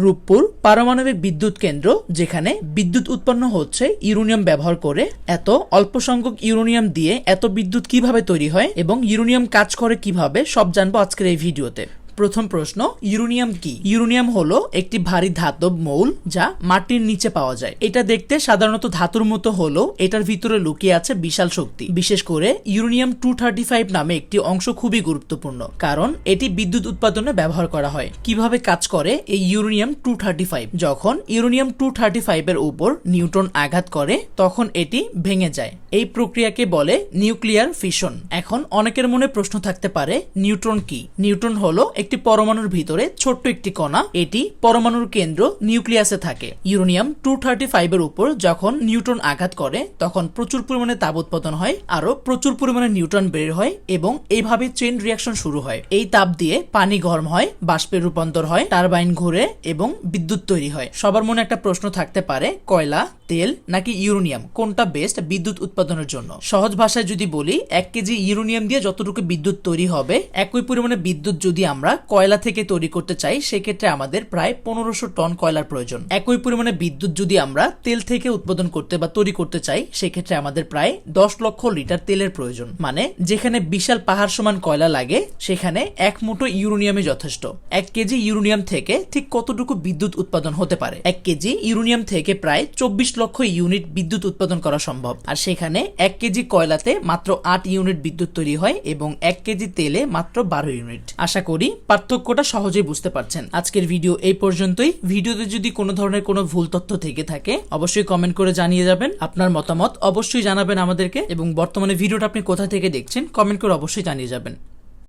রূপপুর পারমাণবিক বিদ্যুৎ কেন্দ্র, যেখানে বিদ্যুৎ উৎপন্ন হচ্ছে ইউরেনিয়াম ব্যবহার করে। এত অল্প সংখ্যক ইউরেনিয়াম দিয়ে এত বিদ্যুৎ কিভাবে তৈরি হয় এবং ইউরেনিয়াম কাজ করে কিভাবে, সব জানবো আজকের এই ভিডিওতে। প্রথম প্রশ্ন, ইউরেনিয়াম কি? ইউরেনিয়াম হলো একটি ভারী ধাতব মৌল যা মাটির নিচে পাওয়া যায়। এটা দেখতে সাধারণত ধাতুর মতো হলেও এটার ভিতরে লুকিয়ে আছে বিশাল শক্তি। বিশেষ করে ইউরেনিয়াম 235 নামে একটি অংশ খুবই গুরুত্বপূর্ণ, কারণ এটি বিদ্যুৎ উৎপাদনে ব্যবহার করা হয়। কিভাবে কাজ করে এই ইউরেনিয়াম 235? যখন ইউরেনিয়াম 235 এর উপর নিউট্রন আঘাত করে তখন এটি ভেঙে যায়। এই প্রক্রিয়াকে বলে নিউক্লিয়ার ফিশন। এখন অনেকের মনে প্রশ্ন থাকতে পারে, নিউট্রন কি? নিউট্রন হলো একটি পরমাণুর ভিতরে ছোট্ট একটি কণা। এটি পরমাণুর কেন্দ্র নিউক্লিয়াসে থাকে। ইউরেনিয়াম 235 এর উপর যখন নিউট্রন আঘাত করে তখন প্রচুর পরিমাণে তাপ উৎপাদন হয়, আরো প্রচুর পরিমাণে নিউট্রন বের হয় এবং এইভাবে চেইন রিঅ্যাকশন শুরু হয়। এই তাপ দিয়ে পানি গরম হয়, বাষ্পে রূপান্তর হয়, টারবাইন ঘুরে এবং বিদ্যুৎ তৈরি হয়। সবার মনে একটা প্রশ্ন থাকতে পারে, কয়লা, তেল নাকি ইউরেনিয়াম, কোনটা বেস্ট বিদ্যুৎ উৎপাদনের জন্য? সহজ ভাষায় যদি বলি, 1 কেজি ইউরেনিয়াম দিয়ে যতটুকু বিদ্যুৎ তৈরি হবে, একই পরিমাণে বিদ্যুৎ যদি আমরা কয়লা থেকে তৈরি করতে চাই সেক্ষেত্রে আমাদের প্রায় 1500 টন কয়লার প্রয়োজন। একই পরিমাণে বিদ্যুৎ যদি আমরা তেল থেকে উৎপাদন করতে বা তৈরি করতে চাই সেক্ষেত্রে আমাদের প্রায় 10 লক্ষ লিটার তেলের প্রয়োজন। মানে যেখানে বিশাল পাহাড় সমান কয়লা লাগে সেখানে 1 মুঠো ইউরেনিয়ামই যথেষ্ট। 1 কেজি ইউরেনিয়াম থেকে ঠিক কতটুকু বিদ্যুৎ উৎপাদন হতে পারে? 1 কেজি ইউরেনিয়াম থেকে প্রায় 24 লক্ষ ইউনিট বিদ্যুৎ উৎপাদন করা সম্ভব। আর সেখানে 1 কেজি কয়লাতে মাত্র 8 ইউনিট বিদ্যুৎ তৈরি হয় এবং 1 কেজি তেলে মাত্র 12 ইউনিট। আশা করি পার্থক্যটা সহজেই বুঝতে পারছেন। আজকের ভিডিও এই পর্যন্তই। ভিডিওতে যদি কোনো ধরনের কোনো ভুল তথ্য থেকে থাকে অবশ্যই কমেন্ট করে জানিয়ে যাবেন। আপনার মতামত অবশ্যই জানাবেন আমাদেরকে, এবং বর্তমানে ভিডিওটা আপনি কোথা থেকে দেখছেন কমেন্ট করে অবশ্যই জানিয়ে যাবেন।